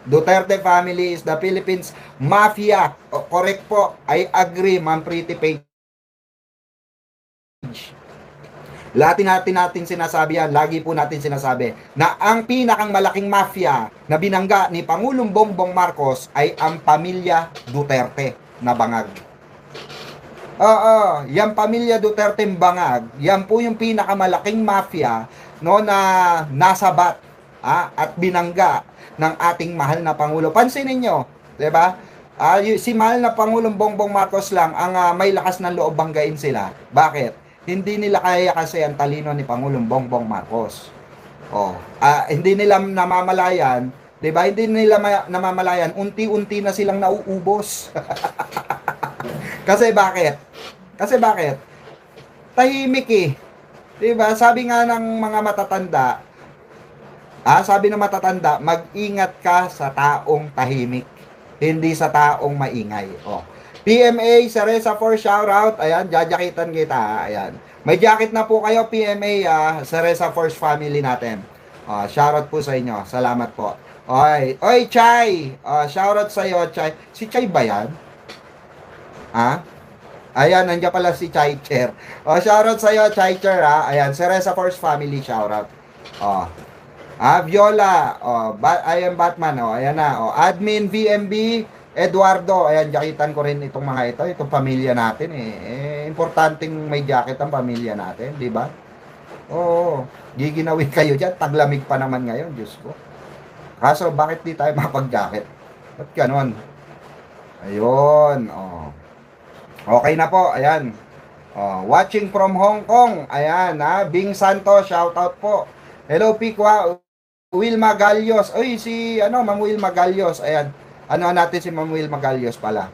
Duterte family is the Philippines mafia. O, correct po. I agree, Ma'am Pretty Page. Natin sinasabi yan, lagi po natin sinasabi na ang pinakang malaking mafia na binangga ni Pangulong Bongbong Marcos ay ang pamilya Duterte na bangag. Oo, yung pamilya Duterte bangag, yan po yung pinakamalaking mafia no na nasabat at binangga ng ating mahal na Pangulo. Pansinin nyo, 'di ba? Si mahal na Pangulong Bongbong Marcos lang ang may lakas ng loob banggain sila. Bakit? Hindi nila kaya kasi ang talino ni Pangulong Bongbong Marcos. Hindi nila namamalayan, 'di ba? Hindi nila namamalayan, unti-unti na silang nauubos. Kasi bakit? Kasi bakit? Tahimik eh. 'Di ba? Sabi nga ng mga matatanda, sabi ng matatanda, mag-ingat ka sa taong tahimik, hindi sa taong maingay. PMA, Saresa for shoutout. Ayan, jajakitan kita. Ayan. May jacket na po kayo, PMA, Saresa Force family natin. Shoutout po sa inyo. Salamat po. Oy, Chay. Shoutout sa iyo, Chay. Si Chay ba yan? Ayan, nandiyan pala si Chay Chair. Shoutout sa iyo, Chay Chair, Ayan, Saresa Force family, shoutout. Viola, I am Batman, ayan na, admin VMB, Eduardo, ayan, jakitan ko rin itong mga itong pamilya natin importanteng may jacket ang pamilya natin, di ba? Giginawin kayo dyan, taglamig pa naman ngayon, Diyos ko. Kaso, bakit di tayo mapag-jacket? Ba't ganon? Ayun, okay na po, ayan. Watching from Hong Kong, ayan, Bing Santos, shoutout po. Hello, Pikwa, Will Magalios. Oy, si Ma'am Will Magalios. Ayan. Natin si Ma'am Will Magalios pala.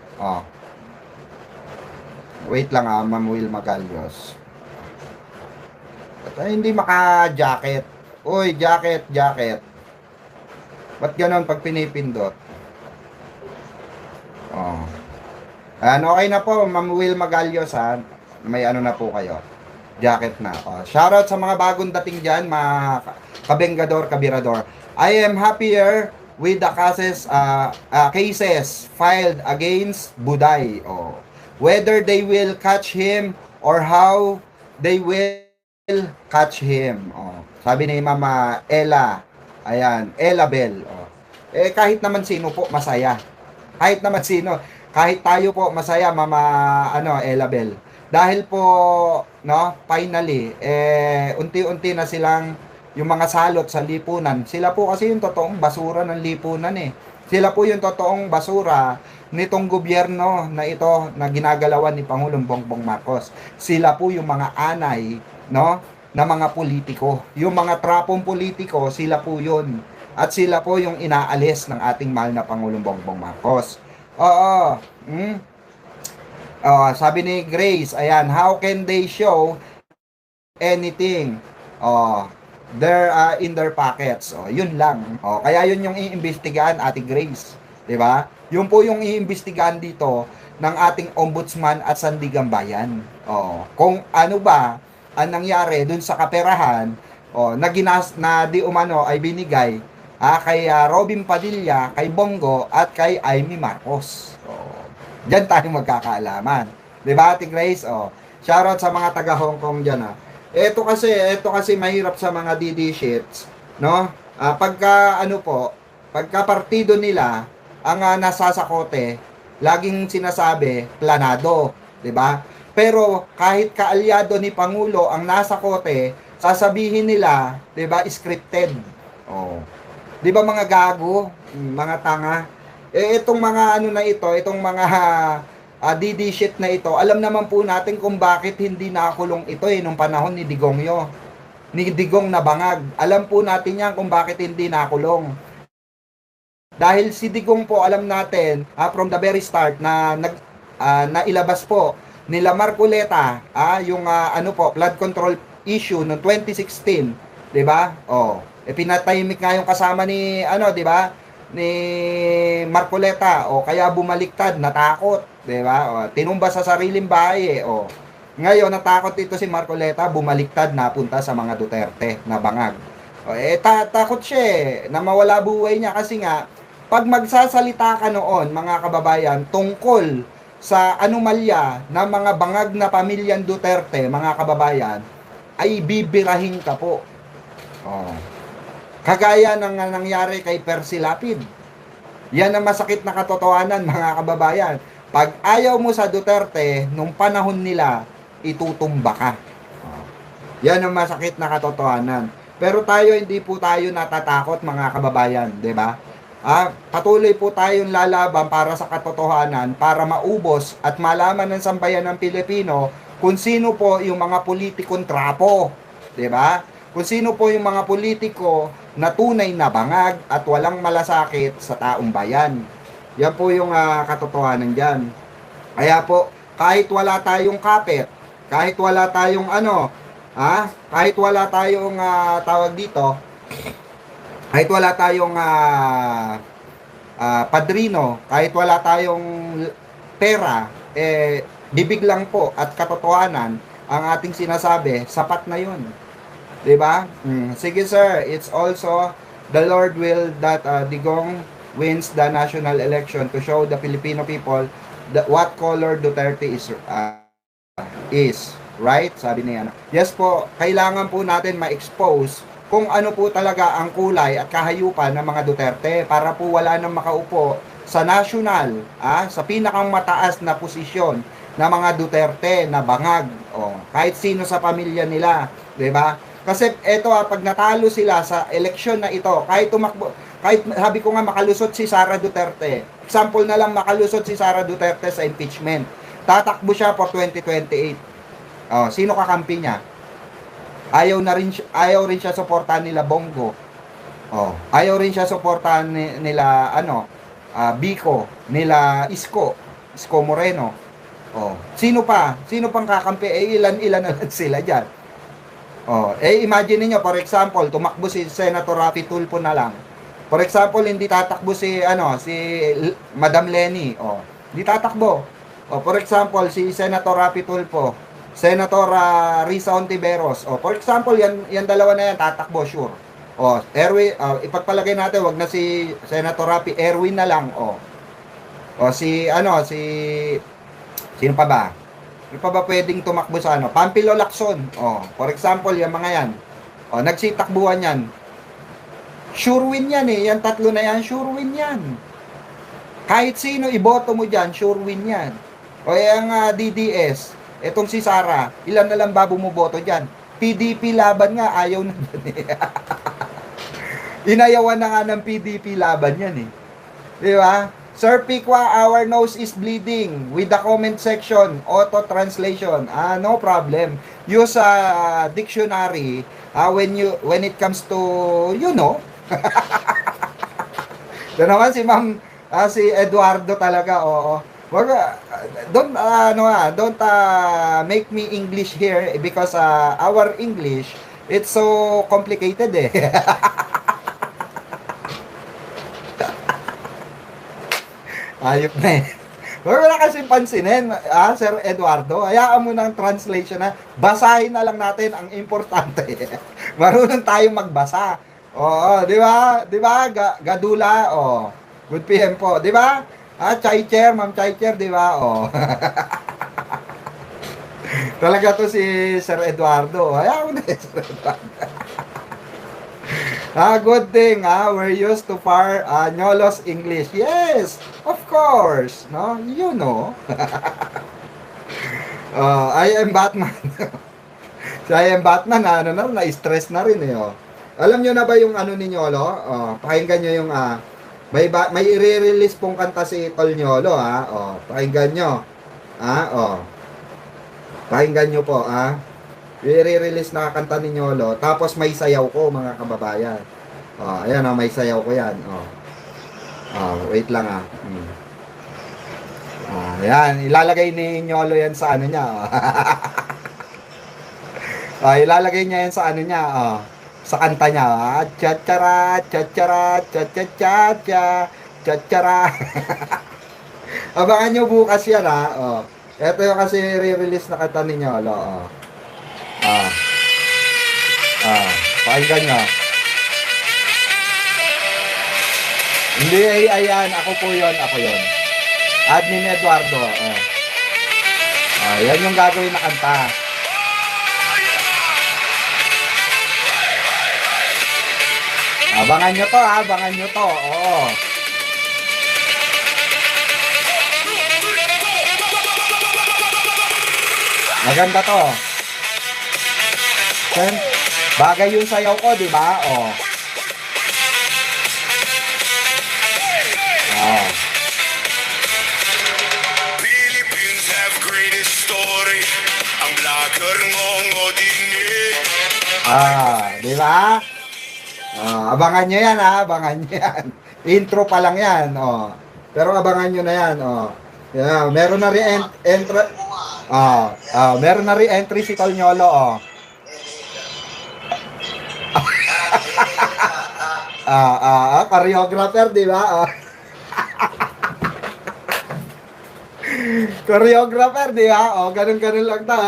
Wait lang Ma'am Will Magalios. Hindi maka-jacket. Uy, jacket. Ba't ganon pag pinipindot? Ayan, okay na po, Ma'am Will Magalios, May na po kayo. Jacket na. Shoutout sa mga bagong dating dyan, mga kabengador, kabirador. I am happier with the cases filed against Buday. Whether they will catch him or how they will catch him. Sabi ni Mama Ella. Ayan, Ella Bell. Kahit naman sino po, masaya. Kahit naman sino. Kahit tayo po, masaya, Mama Ella Bell. Dahil po, finally, unti-unti na silang yung mga salot sa lipunan. Sila po kasi yung totoong basura ng lipunan Sila po yung totoong basura nitong gobyerno na ito na ginagalawan ni Pangulong Bongbong Marcos. Sila po yung mga anay, na mga politiko. Yung mga trapong politiko, sila po yun. At sila po yung inaalis ng ating mahal na Pangulong Bongbong Marcos. Sabi ni Grace, ayan, how can they show anything? They're in their pockets. Yun lang. Kaya yun yung iimbestigahan, Ate Grace. 'Di ba? Yun po yung iimbestigahan dito ng ating ombudsman at Sandigang Bayan. Kung ano ba ang nangyari dun sa kaperahan na di umano ay binigay kay Robin Padilla, kay Bongo at kay Amy Marcos. Diyan tayo magkakaalaman. 'Di ba, Ate Grace? Shoutout sa mga taga Hong Kong diyan Ito kasi mahirap sa mga DD sheets, pagka pagka partido nila ang nasasakote, laging sinasabi planado, 'di ba? Pero kahit kaalyado ni Pangulo ang nasa kote, sasabihin nila, 'di ba, scripted. 'Di ba mga gago, mga tanga? Itong mga itong mga DD shit na ito, alam naman po natin kung bakit hindi nakakulong ito nung panahon ni Digongyo. Ni Digong na bangag. Alam po natin yan kung bakit hindi nakakulong. Dahil si Digong po, alam natin, from the very start na nailabas po nila Marcoleta, yung flood control issue noong 2016, 'di ba? Pinatahimik nga yung kasama ni 'di ba? Ni Marcoleta kaya bumaliktad, natakot, 'di ba? Tinumba sa sariling bahay Ngayon natakot ito si Marcoleta, bumaliktad, napunta sa mga Duterte na bangag. Takot siya na mawala buhay niya kasi nga pag magsasalita ka noon, mga kababayan, tungkol sa anomalya ng mga bangag na pamilyang Duterte, mga kababayan, ay bibirahin ka po. Oh. Kagaya ng nangyari kay Percy Lapid. Yan ang masakit na katotohanan, mga kababayan. Pag ayaw mo sa Duterte, nung panahon nila, itutumba ka. Oh. Yan ang masakit na katotohanan. Pero tayo, hindi po tayo natatakot, mga kababayan, 'di ba? Patuloy po tayong lalaban para sa katotohanan, para maubos at malaman ng sambayan ng Pilipino kung sino po yung mga politikong trapo, 'di ba? Kung sino po yung mga politiko na tunay na bangag at walang malasakit sa taong bayan. Yan po yung katotohanan diyan. Kaya po, kahit wala tayong kapit, kahit wala tayong kahit wala tayong tawag dito, kahit wala tayong padrino, kahit wala tayong pera, bibig lang po at katotohanan ang ating sinasabi, sapat na yun. Diba? Sige sir, it's also the Lord will that Digong wins the national election to show the Filipino people what color Duterte is. Right? Sabi niya. Yes po, kailangan po natin ma-expose kung ano po talaga ang kulay at kahayupan ng mga Duterte para po wala nang makaupo sa national, sa pinakang mataas na posisyon ng mga Duterte na bangag. Kahit sino sa pamilya nila, 'di ba? Kasi eto pag natalo sila sa eleksyon na ito, kahit tumakbo, kahit sabi ko nga makalusot si Sara Duterte. Example na lang, makalusot si Sara Duterte sa impeachment. Tatakbo siya for 2028. Sino kakampi niya? Ayaw rin siya suportahan nila Bongo. Ayaw rin siya suportahan nila Biko, nila Isko Moreno. Sino pang kakampi? Ilan na lang sila diyan. Imagine niyo, for example, tumakbo si Senator Raffy Tulfo na lang. For example, hindi tatakbo si Madam Leni. Hindi tatakbo. For example, si Senator Raffy Tulfo, Senator Risa Hontiveros. For example, yan dalawa na yan tatakbo, sure. Erwin, ipagpalagay natin, wag na si Senator Raffy, Erwin na lang. Sino pa ba? Ano pa ba pwedeng tumakbo sa Pampilo Lacson. For example, yung mga yan. Nagsitakbuhan yan. Sure win yan eh. Yan tatlo na yan, sure win yan. Kahit sino iboto mo dyan, sure win yan. Yung DDS, etong si Sara, ilan na lang ba bumuboto dyan? PDP laban nga, ayaw na dyan eh. Inayawan na nga ng PDP laban yan eh. Di ba? Sir Pikwa, our nose is bleeding. With the comment section, auto translation. No problem. Use dictionary when it comes to Ito naman si Ma'am si Eduardo talaga. Wag don't make me English here because our English it's so complicated eh. Ayop na eh. Wala kasi pansinin, Sir Eduardo. Hayaan mo ng translation na. Basahin na lang natin ang importante. Marunong tayong magbasa. Di ba? Di ba? Gadula, Good PM po. Di ba? Chai Chair, Ma'am Chai Chair, di ba? Talaga to si Sir Eduardo. Hayaan mo na Sir Eduardo. Good thing, we're used to Ñolos English. Yes, of course. No, you know. I am Batman. Si I am Batman, na-stress na rin eh. Alam nyo na ba yung ni Ñolo? Pakinggan nyo yung, may i-release pong kanta si Tol Ñolo, pakinggan nyo. Pakinggan nyo po, i-release na kanta ni Ñolo, tapos may sayaw ko, mga kababayan. Ayan, may sayaw ko yan. Wait lang Ayan, ilalagay ni Ñolo yan sa niya. Ilalagay niya yan sa niya, sa kanta niya. Cha-chara, cha-chara, cha-cha-cha-cha, cha-chara. Abangan nyo bukas yan, Ito yung kasi re-release na kanta ni Ñolo, pakinggan nyo. Hindi, ayan, ako po yon, ako yon. Admin Eduardo. Yan yung gagawin na kanta. Abangan nyo to, ha? Abangan nyo to. Oo. Maganda to. Bagay yung sayaw ko, di ba? Oh. Oh. Philippines have greatest story. Ang vlogger ngongo din di ba? Abangan nyo yan, ha? Abangan nyo yan. Intro pa lang yan, oh. Pero abangan nyo na yan, oh. Yeah, meron na rin entry. Meron na rin entry si Tolnyolo, oh. Choreographer, di ba? Choreographer, di ba? Ganun-ganun lang ta.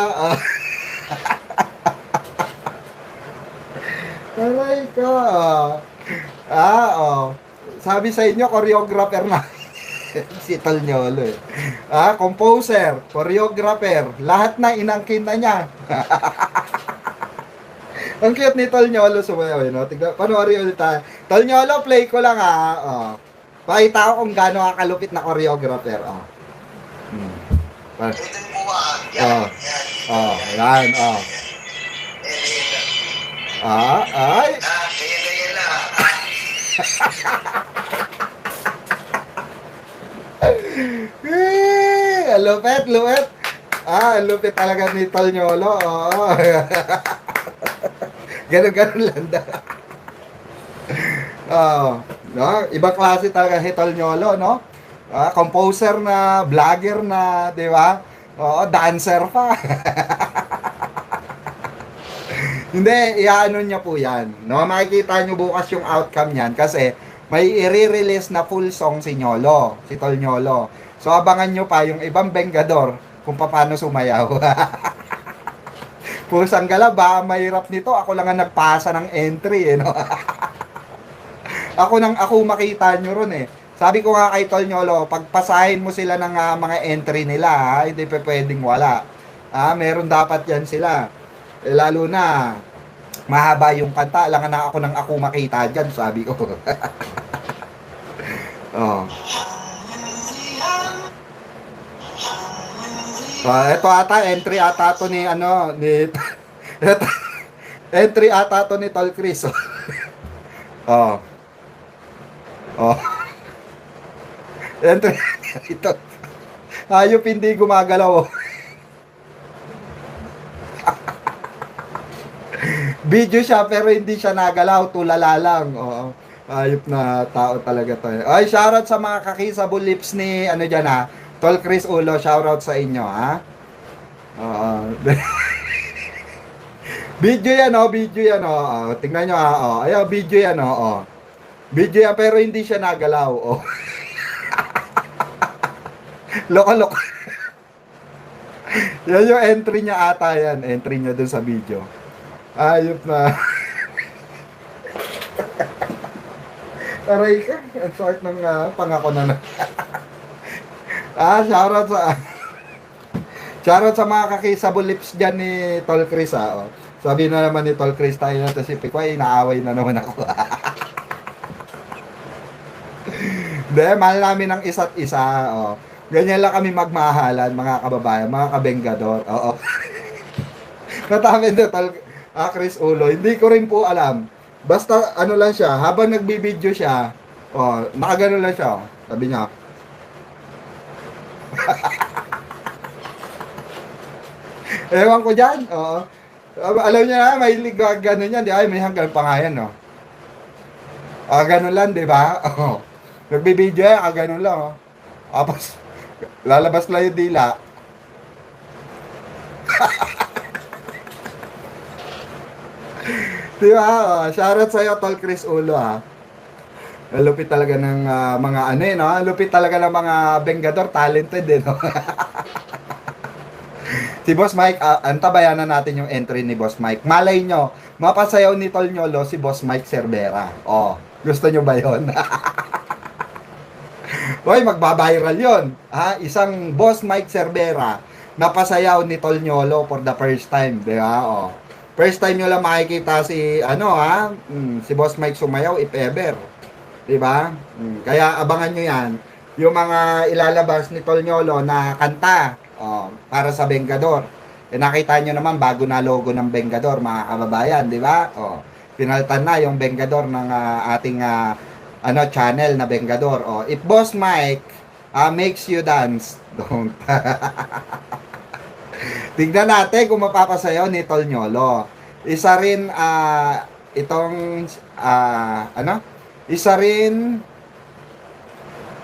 Alay ko. Sabi sa inyo, choreographer na. Si Tolnyolo, eh. Composer, choreographer, lahat na inangkin na niya. Ang cute ni Tolnyolo sumayaw, no? Tignan, panoorin ulit tayo. Tolnyolo, play ko lang, ha. Pakita ko kung gaano kakalupit na choreographer, Yan. Ay. Lupit. Lupit talaga ni Tolnyolo. Ganun lang da. No? Ibang klase talaga si Tolnyolo, no? Composer na, vlogger na, di ba? Dancer pa. Hindi, iaano niya po yan. No? Makikita nyo bukas yung outcome niyan kasi may i-release na full song si Tolnyolo. So abangan nyo pa yung ibang Bengador kung paano sumayaw. Pusang galaba, mahirap nito. Ako lang ang nagpasa ng entry, no? Ako makita nyo ron, eh. Sabi ko nga kay Tolnyolo, pagpasahin mo sila ng mga entry nila, ha? Hindi pa pwedeng wala. Meron dapat yan sila. Lalo na, mahaba yung kanta. Alangan na ako makita dyan, sabi ko. Ito ata, entry ata to ni, entry ata to ni Tol Chris. Entry, ito. Hayop hindi gumagalaw. Video siya pero hindi siya nagalaw, tulala lang. Ayop na tao talaga to. Ay, shoutout sa mga kakisable lips ni dyan, ha. Tol Chris Ulo, shoutout sa inyo, ha. Video yan, tingnan nyo, ha. Ayan, video yan, Video yan pero hindi siya nagalaw, Loko. Yan yung entry niya ata yan. Entry niya dun sa video. Ayop na. Aray ka. Ang short ng pangako na. Shoutout sa mga kakisable lips dyan ni Tol Chris, Sabi na naman ni Tol Chris tayo na si Pikway, inaaway na naman ako. Hindi, mahal namin ang isa't isa, Ganyan lang kami magmahalan, mga kababayan, mga kabengador. Natamin na Chris Ulo. Hindi ko rin po alam. Basta lang siya, habang nagbibideo siya, nakagano lang siya, sabi niya. Ewan ko dyan, alam niya na, may gano'n yan, di ay, may hanggang pa nga yan, gano'n lang, di ba? Nagbibideo yan, gano'n lang, Tapos, lalabas lang yung dila. Diba? Shoutout sa'yo, Tol Chris Ulo, Lupit talaga ng mga lupit talaga ng mga Bengador, talented, Si Boss Mike, antabayanan natin yung entry ni Boss Mike. Malay nyo, mapasayaw ni Tolnyolo si Boss Mike Cervera. Gusto nyo ba yun? Hoy, magbabiral yon. Ha? Isang Boss Mike Cervera napasayaw ni Tolnyolo for the first time, di ba? Oh. First time nyo lang makikita si si Boss Mike sumayaw if ever. Di ba? Kaya abangan nyo yan. Yung mga ilalabas ni Tolnyolo na kanta para sa Vengador. Nakita nyo naman bago na logo ng Vengador, mga kababayan, di ba? Pinalitan na yung Vengador ng ating channel na Vengador. If Boss Mike makes you dance, don't. Tignan natin kung mapapasayaw ni Tolnyolo. Isa rin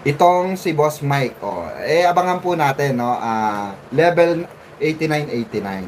itong si Boss Mike. Abangan po natin, no? Level 89-89.